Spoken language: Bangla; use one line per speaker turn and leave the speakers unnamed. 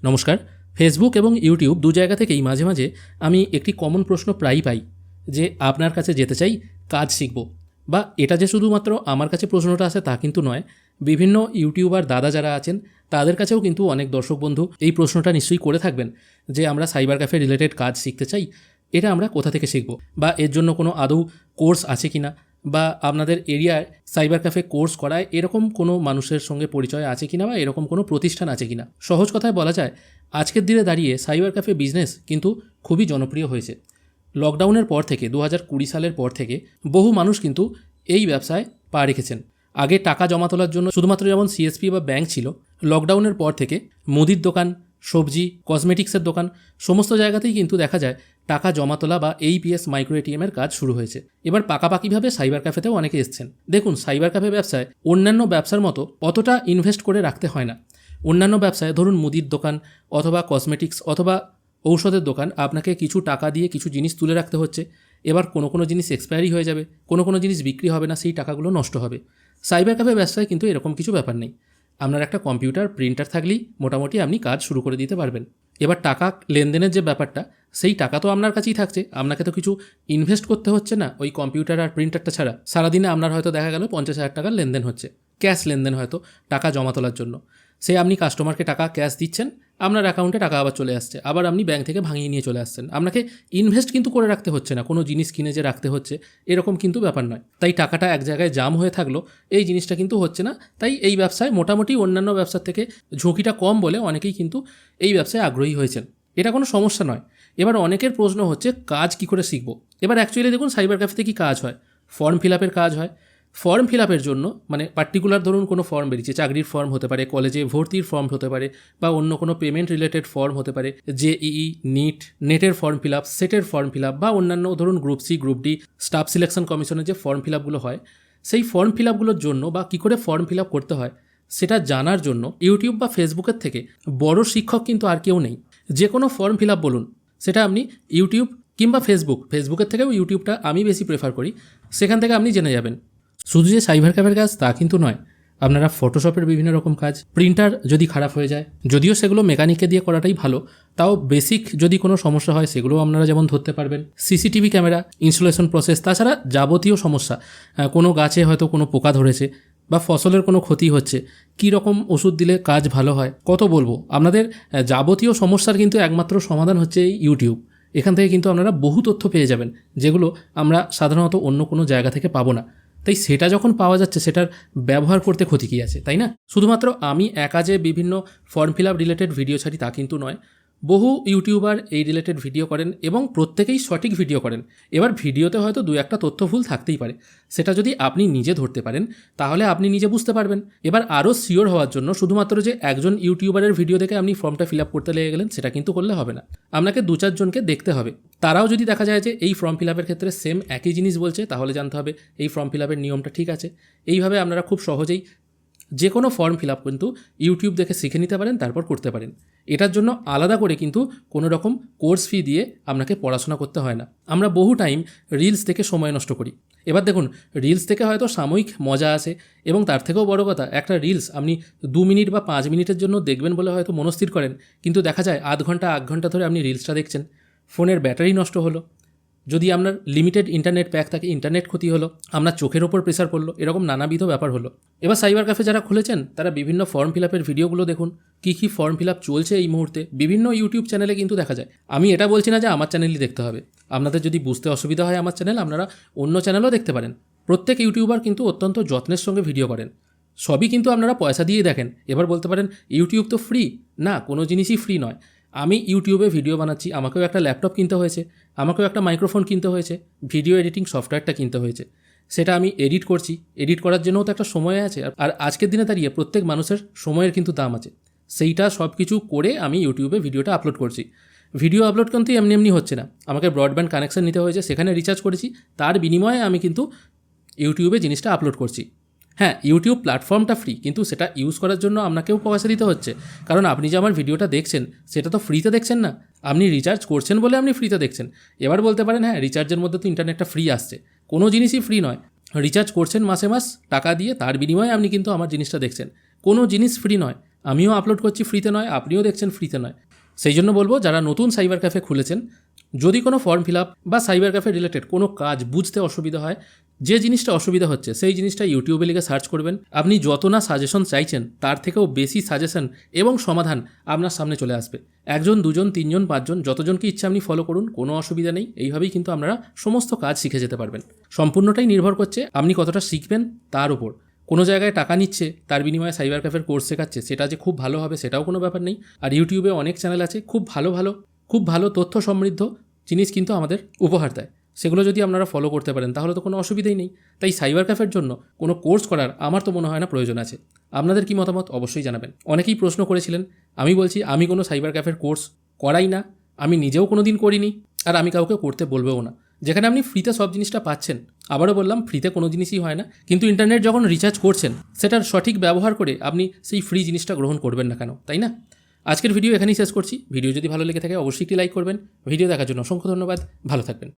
নমস্কার। ফেসবুক এবং ইউটিউব দু জায়গা থেকেই মাঝে মাঝে আমি একটি কমন প্রশ্ন প্রায়ই পাই যে আপনার কাছে যেতে চাই, কাজ শিখব। বা এটা যে শুধুমাত্র আমার কাছে প্রশ্নটা আসে তা কিন্তু নয়, বিভিন্ন ইউটিউবার দাদা যারা আছেন তাদের কাছেও কিন্তু অনেক দর্শক বন্ধু এই প্রশ্নটা নিশ্চয়ই করে থাকবেন যে আমরা সাইবার ক্যাফে রিলেটেড কাজ শিখতে চাই, এটা আমরা কোথা থেকে শিখব, বা এর জন্য কোনো আদৌ কোর্স আছে কি না, বা আপনাদের এরিয়ায় সাইবার ক্যাফে কোর্স করায় এরকম কোনো মানুষের সঙ্গে পরিচয় আছে কিনা, বা এরকম কোনো প্রতিষ্ঠান আছে কিনা। সহজ কথায় বলা যায়, আজকের দিনে দাঁড়িয়ে সাইবার ক্যাফে বিজনেস কিন্তু খুবই জনপ্রিয় হয়েছে। লকডাউনের পর থেকে 2020 সালের পর থেকে বহু মানুষ কিন্তু এই ব্যবসায় পা রেখেছেন। আগে টাকা জমা তোলার জন্য শুধুমাত্র যেমন সিএসপি বা ব্যাংক ছিল, লকডাউনের পর থেকে মুদির দোকান, সবজি, কসমেটিক্সের দোকান, সমস্ত জায়গাতেই কিন্তু দেখা যায় টাকা জমা তোলা বা এইপিএস মাইক্রো এটিএমের কাজ শুরু হয়েছে। এবার পাকাপাকিভাবে সাইবার ক্যাফেতেও অনেকে এসছেন। দেখুন, সাইবার ক্যাফে ব্যবসায় অন্যান্য ব্যবসার মতো অতটা ইনভেস্ট করে রাখতে হয় না। অন্যান্য ব্যবসায় ধরুন মুদির দোকান অথবা কসমেটিক্স অথবা ঔষধের দোকান, আপনাকে কিছু টাকা দিয়ে কিছু জিনিস তুলে রাখতে হচ্ছে। এবার কোনো কোনো জিনিস এক্সপায়ারি হয়ে যাবে, কোনো কোনো জিনিস বিক্রি হবে না, সেই টাকাগুলো নষ্ট হবে। সাইবার ক্যাফে ব্যবসায় কিন্তু এরকম কিছু ব্যাপার নেই। আপনার একটা কম্পিউটার, প্রিন্টার থাকলেই মোটামুটি আপনি কাজ শুরু করে দিতে পারবেন। এবার টাকা লেনদেনের যে ব্যাপারটা, সেই টাকা তো আপনার কাছেই থাকছে, আপনাকে তো কিছু ইনভেস্ট করতে হচ্ছে না ওই কম্পিউটার আর প্রিন্টারটা ছাড়া। সারাদিনে আপনার হয়তো দেখা গেল 50,000 টাকার লেনদেন হচ্ছে, ক্যাশ লেনদেন, হয়তো টাকা জমা তোলার জন্য। সে আপনি কাস্টমারকে টাকা ক্যাশ দিচ্ছেন, আপনার অ্যাকাউন্টে টাকা আবার চলে আসছে, আবার আপনি ব্যাংক থেকে ভাঙিয়ে নিয়ে চলে আসছেন। আপনাকে ইনভেস্ট কিন্তু করে রাখতে হচ্ছে না, কোনো জিনিস কিনে যে রাখতে হচ্ছে এরকম কিন্তু ব্যাপার নয়। তাই টাকাটা এক জায়গায় জাম হয়ে থাকলো, এই জিনিসটা কিন্তু হচ্ছে না। তাই এই ব্যবসায় মোটামুটি অন্যান্য ব্যবসার থেকে ঝুঁকিটা কম বলে অনেকেই কিন্তু এই ব্যবসায় আগ্রহী হয়েছেন। এটা কোনো সমস্যা নয়। এবার অনেকের প্রশ্ন হচ্ছে কাজ কি করে শিখব। এবার অ্যাকচুয়ালি দেখুন, সাইবার ক্যাফেতে কি কাজ হয়? ফর্ম ফিল আপের কাজ হয়। ফর্ম ফিল আপের জন্য মানে পার্টিকুলার ধরুন কোনো ফর্ম বেরিয়েছে, চাকরির ফর্ম হতে পারে, কলেজে ভর্তির ফর্ম হতে পারে, বা অন্য কোনো পেমেন্ট রিলেটেড ফর্ম হতে পারে, জেইই, নিট, নেটের ফর্ম ফিল আপ, সেটের ফর্ম ফিল আপ, বা অন্যান্য ধরুন group C, group D, staff selection কমিশনের যে ফর্ম ফিল আপগুলো হয়, সেই ফর্ম ফিল আপগুলোর জন্য বা কী করে ফর্ম ফিল আপ করতে হয় সেটা জানার জন্য ইউটিউব বা ফেসবুকের থেকে বড় শিক্ষক কিন্তু আর কেউ নেই। যে কোনো ফর্ম ফিল আপ বলুন, সেটা আপনি ইউটিউব কিংবা ফেসবুকের থেকেও ইউটিউবটা আমি বেশি প্রেফার করি, সেখান থেকে আপনি জেনে যাবেন। শুধু যে সাইবার ক্যাফের কাজ তা কিন্তু নয়, আপনারা ফটোশপের বিভিন্ন রকম কাজ, প্রিন্টার যদি খারাপ হয়ে যায়, যদিও সেগুলো মেকানিককে দিয়ে করাটাই ভালো, তাও বেসিক যদি কোনো সমস্যা হয় সেগুলোও আপনারা যেমন ধরতে পারবেন। সিসিটিভি ক্যামেরা, ইনস্টলেশন প্রসেস, তাছাড়া যাবতীয় সমস্যা, কোনো গাছে হয়তো কোনো পোকা ধরেছে বা ফসলের কোনো ক্ষতি হচ্ছে, কী রকম ওষুধ দিলে কাজ ভালো হয়, কত বলবো। আপনাদের যাবতীয় সমস্যার কিন্তু একমাত্র সমাধান হচ্ছে এই ইউটিউব। এখান থেকে কিন্তু আপনারা বহু তথ্য পেয়ে যাবেন, যেগুলো আমরা সাধারণত অন্য কোনো জায়গা থেকে পাবো না। তাই সেটা যখন পাওয়া যাচ্ছে, সেটার ব্যবহার করতে ক্ষতি কী আছে, তাই না? শুধুমাত্র আমি একা যে বিভিন্ন form fill up related video ছাড়ি তা কিন্তু নয়। বহু ইউটিউবার এই রিলেটেড ভিডিও করেন এবং প্রত্যেকেই সঠিক ভিডিও করেন। এবার ভিডিওতে হয়তো দু একটা তথ্য ভুল থাকতেই পারে, সেটা যদি আপনি নিজে ধরতে পারেন তাহলে আপনি নিজে বুঝতে পারবেন। এবার আরও সিওর হওয়ার জন্য শুধুমাত্র যে একজন ইউটিউবারের ভিডিও দেখে আপনি ফর্মটা ফিল আপ করতে লেগে গেলেন, সেটা কিন্তু করলে হবে না। আপনাকে 2-4 জনকে দেখতে হবে, তারাও যদি দেখা যায় যে এই ফর্ম ফিল আপের ক্ষেত্রে সেম একই জিনিস বলছে, তাহলে জানতে হবে এই ফর্ম ফিল আপের নিয়মটা ঠিক আছে। এইভাবে আপনারা খুব সহজেই যে কোনো ফর্ম ফিল আপ কিন্তু ইউটিউব দেখে শিখে নিতে পারেন, তারপর করতে পারেন। এটার জন্য আলাদা করে কিন্তু কোনো রকম কোর্স ফি দিয়ে আপনাকে পড়াশোনা করতে হয় না। আমরা বহু টাইম রিলস থেকে সময় নষ্ট করি। এবার দেখুন, রিলস থেকে হয়তো সাময়িক মজা আসে, এবং তার থেকেও বড় কথা, একটা রিলস আপনি 2 মিনিট বা 5 মিনিটের জন্য দেখবেন বলে হয়তো মনস্থির করেন, কিন্তু দেখা যায় 1 ঘন্টা 1 ঘন্টা ধরে আপনি রিলসটা দেখছেন, ফোনের ব্যাটারি নষ্ট হলো, যদি আপনার লিমিটেড ইন্টারনেট প্যাক থাকে ইন্টারনেট ক্ষতি হলো, আপনার চোখের ওপর প্রেসার পড়লো, এরকম নানাবিধ ব্যাপার হলো। এবার সাইবার ক্যাফে যারা খুলেছেন তারা বিভিন্ন ফর্ম ফিল আপের ভিডিওগুলো দেখুন, কী কী ফর্ম ফিল আপ চলছে এই মুহূর্তে বিভিন্ন ইউটিউব চ্যানেলে কিন্তু দেখা যায়। আমি এটা বলছি না যে আমার চ্যানেলই দেখতে হবে, আপনাদের যদি বুঝতে অসুবিধা হয় আমার চ্যানেল, আপনারা অন্য চ্যানেলও দেখতে পারেন। প্রত্যেক ইউটিউবার কিন্তু অত্যন্ত যত্নের সঙ্গে ভিডিও করেন, সবই কিন্তু আপনারা পয়সা দিয়েই দেখেন। এবার বলতে পারেন ইউটিউব তো ফ্রি, না, কোনো জিনিসই ফ্রি নয়। আমি ইউটিউবে ভিডিও বানাচ্ছি, আমাকেও একটা ল্যাপটপ কিনতে হয়েছে, আমাকেও একটা মাইক্রোফোন কিনতে হয়েছে, ভিডিও এডিটিং সফটওয়্যারটা কিনতে হয়েছে, সেটা আমি এডিট করছি। এডিট করার জন্যও তো একটা সময় আছে, আর আজকের দিনে দাঁড়িয়ে প্রত্যেক মানুষের সময়ের কিন্তু দাম আছে। সেইটা সব কিছু করে আমি ইউটিউবে ভিডিওটা আপলোড করছি। ভিডিও আপলোড কিন্তু এমনি এমনি হচ্ছে না, আমাকে ব্রডব্যান্ড কানেকশন নিতে হয়েছে, সেখানে রিচার্জ করেছি, তার বিনিময়ে আমি কিন্তু ইউটিউবে জিনিসটা আপলোড করছি। হ্যাঁ, ইউটিউব প্ল্যাটফর্মটা ফ্রি, কিন্তু সেটা ইউজ করার জন্য আপনাকেও পয়সা দিতে হচ্ছে, কারণ আপনি যে আমার ভিডিওটা দেখছেন সেটা তো ফ্রিতে দেখছেন না, আপনি রিচার্জ করছেন বলে আপনি ফ্রিতে দেখছেন। এবার বলতে পারেন হ্যাঁ, রিচার্জের মধ্যে তো ইন্টারনেটটা ফ্রি আসছে, কোনো জিনিসই ফ্রি নয়। রিচার্জ করছেন মাসে মাস টাকা দিয়ে, তার বিনিময়ে আপনি কিন্তু আমার জিনিসটা দেখছেন। কোনো জিনিস ফ্রি নয়, আমিও আপলোড করছি ফ্রিতে নয়, আপনিও দেখছেন ফ্রিতে নয়। সেই জন্য বলবো, যারা নতুন সাইবার ক্যাফে খুলেছেন, যদি কোনো ফর্ম ফিল আপ বা সাইবার ক্যাফে রিলেটেড কোনো কাজ বুঝতে অসুবিধা হয়, যে জিনিসটা অসুবিধা হচ্ছে সেই জিনিসটা ইউটিউবে লিখে সার্চ করবেন। আপনি যত না সাজেশন চাইছেন তার থেকেও বেশি সাজেশন এবং সমাধান আপনার সামনে চলে আসবে। 1 2 3 5 যতজনকে ইচ্ছা আপনি ফলো করুন, কোনো অসুবিধা নেই। এইভাবেই কিন্তু আপনারা সমস্ত কাজ শিখে যেতে পারবেন। সম্পূর্ণটাই নির্ভর করছে আপনি কতটা শিখবেন তার উপর। কোনো জায়গায় টাকা নিচ্ছে, তার বিনিময়ে সাইবার ক্যাফের কোর্স শেখাচ্ছে, সেটা যে খুব ভালো হবে সেটাও কোনো ব্যাপার নেই। আর ইউটিউবে অনেক চ্যানেল আছে খুব ভালো তথ্য সমৃদ্ধ জিনিস কিন্তু আমাদের উপহার দেয়। সেগুলো যদি আপনারা ফলো করতে পারেন তাহলে তো কোনো অসুবিধাই নেই। তাই সাইবার ক্যাফের জন্য কোনো কোর্স করার আমার তো মনে হয় না প্রয়োজন আছে। আপনাদের কি মতামত অবশ্যই জানাবেন। অনেকেই প্রশ্ন করেছিলেন, আমি বলছি আমি কোনো সাইবার ক্যাফের কোর্স করাই না, আমি নিজেও কোনো দিন করিনি, আর আমি কাউকে করতে বলবেও না। যেখানে আপনি ফ্রিতে সব জিনিসটা পাচ্ছেন, আবারও বললাম ফ্রিতে কোনো জিনিসই হয় না, কিন্তু ইন্টারনেট যখন রিচার্জ করছেন সেটার সঠিক ব্যবহার করে আপনি সেই ফ্রি জিনিসটা গ্রহণ করবেন না কেন, তাই না? আজকের ভিডিও এখানেই শেষ করছি। ভিডিও যদি ভালো লেগে থাকে অবশ্যই একটি লাইক করবেন। ভিডিও দেখার জন্য অসংখ্য ধন্যবাদ। ভালো থাকবেন।